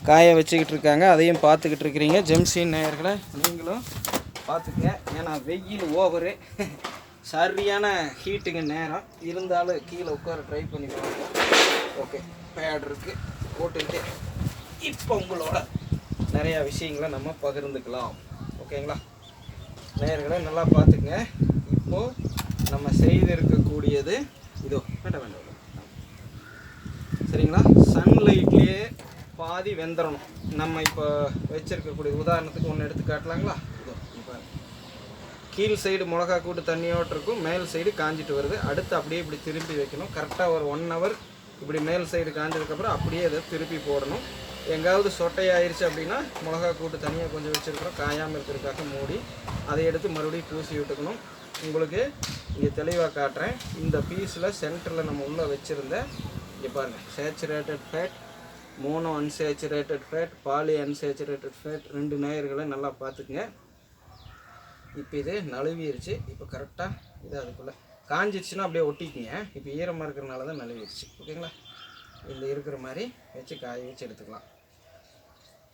காய வச்சுக்கிட்டு இருக்காங்க. அதையும் பார்த்துக்கிட்டு இருக்கிறீங்க. ஜெம்சின் நேயர்களை நீங்களும் பார்த்துக்கங்க. ஏன்னா வெயில் ஓவரு, சரியான ஹீட்டுங்க நேரம். இருந்தாலும் கீழே உட்கார ட்ரை பண்ணி பார்ப்போம். ஓகே, பேட் இருக்குது போட்டுக்கிட்டு இப்போ உங்களோட நிறையா விஷயங்களை நம்ம பகிர்ந்துக்கலாம். ஓகேங்களா நேயர்களை நல்லா பார்த்துக்குங்க. இப்போது நம்ம செய்திருக்கக்கூடியது இதோ வேண்டாம் சரிங்களா. சன்லைட்லேயே பாதி வெந்துடணும். நம்ம இப்போ வச்சுருக்கக்கூடிய உதாரணத்துக்கு ஒன்று எடுத்து காட்டலாங்களா. இதோ இப்போ கீழ் சைடு மிளகா கூட்டு தண்ணியோட்டு இருக்கும், மேல் சைடு காஞ்சிட்டு வருது. அடுத்து அப்படியே இப்படி திருப்பி வைக்கணும். கரெக்டாக ஒரு 1 hour இப்படி மேல் சைடு காஞ்சதுக்கப்புறம் அப்படியே அதை திருப்பி போடணும். எங்காவது சொட்டையாயிருச்சு அப்படின்னா மிளகா கூட்டு தனியாக கொஞ்சம் வச்சுருக்கிறோம், காயாமல் இருக்கிறதுக்காக மூடி அதை எடுத்து மறுபடியும் பூசி விட்டுக்கணும். உங்களுக்கு இங்கே தெளிவாக காட்டுறேன். இந்த பீஸில் சென்டரில் நம்ம உள்ளே வச்சுருந்த இங்கே பாருங்கள், saturated fat, mono unsaturated fat, poly unsaturated fat, 2 நேயர்களை நல்லா பார்த்துக்குங்க. இப்போ இது நழுவிடுச்சு. இப்போ கரெக்டாக இது அதுக்குள்ளே காஞ்சிடுச்சுன்னா அப்படியே ஒட்டிக்குங்க. இப்போ ஈரமாக இருக்கிறனால தான் நழுவிடுச்சு. ஓகேங்களா, இந்த இருக்கிற மாதிரி வச்சு காய வச்சு எடுத்துக்கலாம்.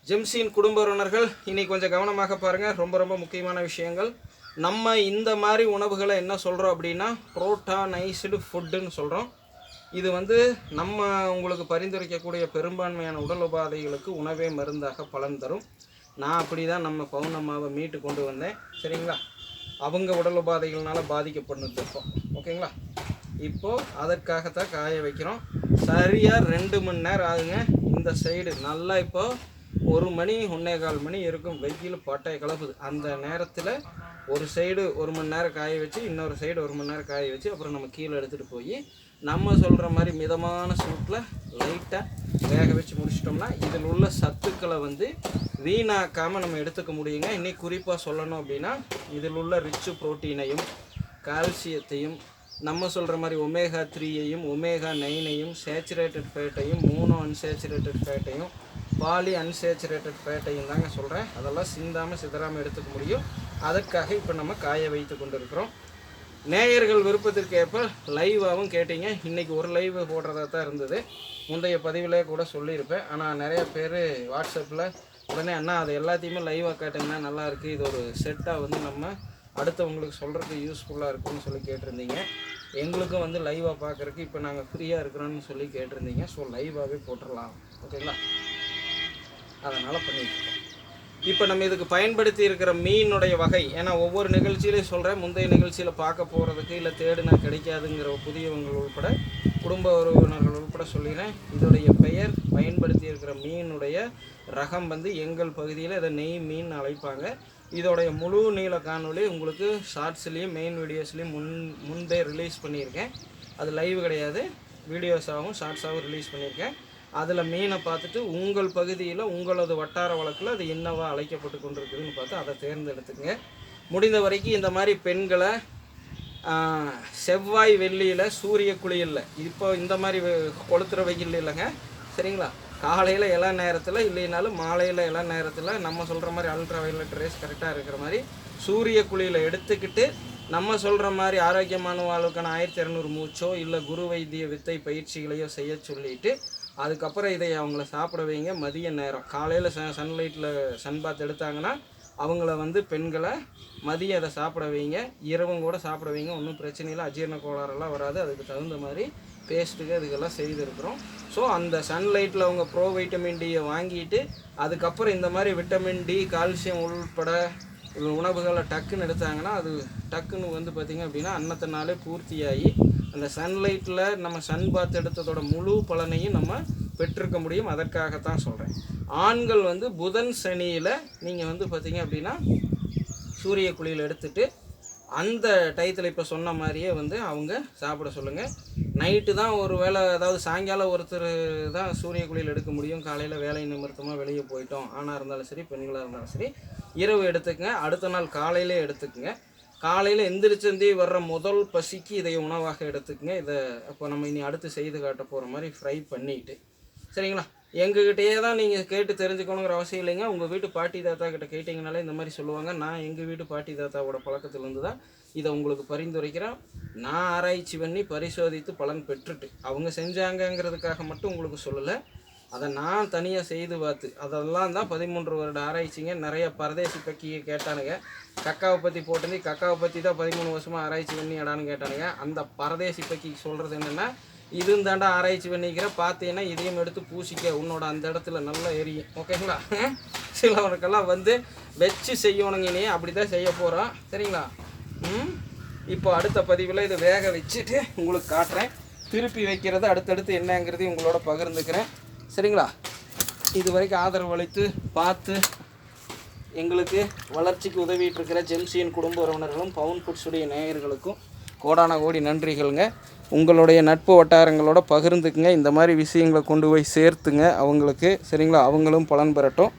ஜெம்சின் குடும்ப உறவினர்கள் இன்னைக்கு கொஞ்சம் கவனமாக பாருங்கள். ரொம்ப ரொம்ப முக்கியமான விஷயங்கள். நம்ம இந்த மாதிரி உணவுகளை என்ன சொல்கிறோம் அப்படின்னா புரோட்டானைஸ்டு ஃபுட்டுன்னு சொல்கிறோம். இது வந்து நம்ம உங்களுக்கு பரிந்துரைக்கக்கூடிய பெரும்பான்மையான உடல் உபாதைகளுக்கு உணவே மருந்தாக பலன் தரும். நான் அப்படி தான் நம்ம பௌர்ணமாவை மீட்டு கொண்டு வந்தேன். சரிங்களா, அவங்க உடல் உபாதைகள்னால பாதிக்கப்பட்டுருக்கோம். ஓகேங்களா, இப்போது அதற்காகத்தான் காய வைக்கிறோம். சரியாக 2 மணி நேரம் ஆகுங்க. இந்த சைடு நல்லா இப்போது 1 மணி 1:15 மணி இருக்கும். வெயில் பட்டை கிளப்புது. அந்த நேரத்தில் ஒரு சைடு 1 மணி நேரம் காய வச்சு, இன்னொரு சைடு 1 மணி நேரம் காய வச்சு, அப்புறம் நம்ம கீழே எடுத்துகிட்டு போய் நம்ம சொல்கிற மாதிரி மிதமான சூட்டில் லைட்டாக வேக வச்சு முடிச்சிட்டோம்னா இதில் உள்ள சத்துக்களை வந்து வீணாக்காமல் நம்ம எடுத்துக்க முடியுங்க. இன்னைக்கு குறிப்பாக சொல்லணும் அப்படின்னா இதில் உள்ள ரிச்சு புரோட்டீனையும் கால்சியத்தையும், நம்ம சொல்கிற மாதிரி ஒமேகா 3ஐயும் ஒமேகா 9ஐயும் சேச்சுரேட்டட் ஃபேட்டையும் மோனோ அன்சேச்சுரேட்டட் ஃபேட்டையும் பாலி அன்சேச்சுரேட்டட் ஃபேட்டையும் தாங்க சொல்கிறேன். அதெல்லாம் சிந்தாமல் சிதறாமல் எடுத்துக்க முடியும். அதற்காக இப்போ நம்ம காய வைத்து கொண்டு இருக்கிறோம். நேயர்கள் விருப்பத்திற்கு ஏற்ப லைவாகவும் கேட்டீங்க. இன்றைக்கி ஒரு லைவ் போடுறதா தான் இருந்தது. முந்தைய பதிவிலே கூட சொல்லியிருப்பேன். ஆனால் நிறையா பேர் வாட்ஸ்அப்பில் உடனே அண்ணா அது எல்லாத்தையுமே லைவாக கேட்டிங்கன்னா நல்லாயிருக்கு, இது ஒரு செட்டாக வந்து நம்ம அடுத்தவங்களுக்கு சொல்கிறதுக்கு யூஸ்ஃபுல்லாக இருக்குன்னு சொல்லி கேட்டிருந்தீங்க. எங்களுக்கும் வந்து லைவாக பார்க்குறதுக்கு இப்போ நாங்கள் ஃப்ரீயாக இருக்கிறோன்னு சொல்லி கேட்டிருந்தீங்க. ஸோ லைவாகவே போட்டுடலாம். ஓகேங்களா, அதனால் பண்ணிட்டுருக்கோம். இப்போ நம்ம இதுக்கு பயன்படுத்தி இருக்கிற மீனுடைய வகை, ஏன்னா ஒவ்வொரு நிகழ்ச்சியிலையும் சொல்கிறேன், முந்தைய நிகழ்ச்சியில் பார்க்க போகிறதுக்கு இல்லை தேடுனா கிடைக்காதுங்கிற புதியவங்கள் உள்பட குடும்ப உறவினர்கள் உள்பட சொல்லிடுறேன். இதோடைய பெயர், பயன்படுத்தி இருக்கிற மீனுடைய ரகம் வந்து எங்கள் பகுதியில் இதை நெய் மீன் அழைப்பாங்க. இதோடைய முழு நீள காணொலி உங்களுக்கு ஷார்ட்ஸ்லேயும் மெயின் வீடியோஸ்லேயும் முன்பே ரிலீஸ் பண்ணியிருக்கேன். அது லைவ் கிடையாது, வீடியோஸாகவும் ஷார்ட்ஸாகவும் ரிலீஸ் பண்ணியிருக்கேன். அதில் மீனை பார்த்துட்டு உங்கள் பகுதியில் உங்களது வட்டார வழக்கில் அது என்னவா அழைக்கப்பட்டு கொண்டிருக்குதுன்னு பார்த்து அதை தேர்ந்தெடுத்துங்க. முடிந்த வரைக்கும் இந்த மாதிரி பெண்களை செவ்வாய் வெள்ளியில் சூரிய குளியலில், இப்போ இந்த மாதிரி கொளுத்துற வெயில் இல்லைங்க, சரிங்களா, காலையில் எல்லா நேரத்தில் இல்லைனாலும் மாலையில் எல்லா நேரத்தில் நம்ம சொல்கிற மாதிரி அல்ட்ரா வயலட் ரேஸ் கரெக்டாக இருக்கிற மாதிரி சூரிய குளியில் எடுத்துக்கிட்டு நம்ம சொல்கிற மாதிரி ஆரோக்கியமான வாழ்வுக்கான 1200 மூச்சோ இல்லை குரு வைத்திய வித்தை பயிற்சிகளையோ செய்ய சொல்லிவிட்டு அதுக்கப்புறம் இதை அவங்கள சாப்பிட வைங்க. மதிய நேரம் காலையில் சன்லைட்டில் சன் பாத் எடுத்தாங்கன்னா அவங்கள வந்து பெண்களை மதியம் அதை சாப்பிட வைங்க. இரவும் கூட சாப்பிட வைங்க, ஒன்றும் பிரச்சனை இல்லை. அஜீரண கோளாறெல்லாம் வராது. அதுக்கு தகுந்த மாதிரி பேஸ்ட்டுக்கு அதுக்கெல்லாம் செய்திருக்கிறோம். ஸோ அந்த சன்லைட்டில் அவங்க ப்ரோ வைட்டமின் டியை வாங்கிட்டு அதுக்கப்புறம் இந்த மாதிரி விட்டமின் டி, கால்சியம் உள்பட உணவுகளை டக்குன்னு எடுத்தாங்கன்னா அது டக்குன்னு வந்து பார்த்திங்க அப்படின்னா அன்னத்தினாலே பூர்த்தியாகி அந்த சன்லைட்டில் நம்ம சன் பாத் எடுத்ததோட முழு பலனையும் நம்ம பெற்றிருக்க முடியும். அதற்காகத்தான் சொல்கிறேன். ஆண்கள் வந்து புதன் சனியில் நீங்கள் வந்து பார்த்திங்க அப்படின்னா சூரிய குளியல் எடுத்துகிட்டு அந்த டயத்தில் இப்போ சொன்ன மாதிரியே வந்து அவங்க சாப்பிட சொல்லுங்கள். நைட்டு தான் ஒரு வேளை, அதாவது சாயங்காலம் ஒருத்தர் தான் சூரிய குளியல் எடுக்க முடியும். காலையில் வேலை நிமித்தமாக வெளியே போயிட்டோம், ஆணாக இருந்தாலும் சரி பெண்களாக இருந்தாலும் சரி, இரவு எடுத்துக்கங்க. அடுத்த நாள் காலையிலே எடுத்துக்கங்க. காலையில் எந்திரிச்சந்தி வர்ற முதல் பசிக்கு இதை உணவாக எடுத்துக்கங்க. இதை அப்போ நம்ம இனி அடுத்து செய்து காட்ட போகிற மாதிரி ஃப்ரை பண்ணிவிட்டு, சரிங்களா, எங்ககிட்டயே தான் நீங்கள் கேட்டு தெரிஞ்சுக்கணுங்கிற அவசியம் இல்லைங்க. உங்கள் வீட்டு பாட்டி தாத்தா கிட்ட கேட்டிங்கனாலே இந்த மாதிரி சொல்லுவாங்க. நான் எங்கள் வீட்டு பாட்டி தாத்தாவோட பழக்கத்துலேருந்து தான் இதை உங்களுக்கு பரிந்துரைக்கிறேன். நான் ஆராய்ச்சி பண்ணி பரிசோதித்து பலன் பெற்றுட்டு அவங்க செஞ்சாங்கங்கிறதுக்காக மட்டும் உங்களுக்கு சொல்லலை. அதை நான் தனியாக செய்து பார்த்து அதெல்லாம் தான் 13 வருட ஆராய்ச்சிங்க. நிறைய பரதேசி பக்கியை கேட்டானுங்க. கக்காவை பற்றி போட்டு கக்காவை பற்றி தான் 13 வருஷமாக ஆராய்ச்சி பண்ணி இடான்னு கேட்டானுங்க. அந்த பரதேசி பக்கி சொல்கிறது என்னென்னா, இதுவும் தாண்டா ஆராய்ச்சி பண்ணிக்கிற பார்த்தீங்கன்னா இதையும் எடுத்து பூசிக்க உன்னோட அந்த இடத்துல நல்லா எரியும். ஓகேங்களா? சிலவனுக்கெல்லாம் வந்து வச்சு செய்யணுங்கன்னே அப்படி தான் செய்ய போகிறோம். சரிங்களா? இப்போ அடுத்த பதிவில் இது வேக வச்சுட்டு உங்களுக்கு காட்டுறேன். திருப்பி வைக்கிறது அடுத்தடுத்து என்னங்கிறதையும் உங்களோட பகிர்ந்துக்கிறேன். சரிங்களா? இது வரைக்கும் ஆதரவு அளித்து பார்த்து எங்களுக்கு வளர்ச்சிக்கு உதவிட்டு இருக்கிற ஜெம்சியின் குடும்ப உறவினர்களும் பவுன் ஃபுட்ஸுடைய நேயர்களுக்கும் கோடான கோடி நன்றிகளுங்க. உங்களுடைய நட்பு வட்டாரங்களோட பகிர்ந்துக்குங்க. இந்த மாதிரி விஷயங்களை கொண்டு போய் சேர்த்துங்க அவங்களுக்கு. சரிங்களா? அவங்களும் பலன் பெறட்டும்.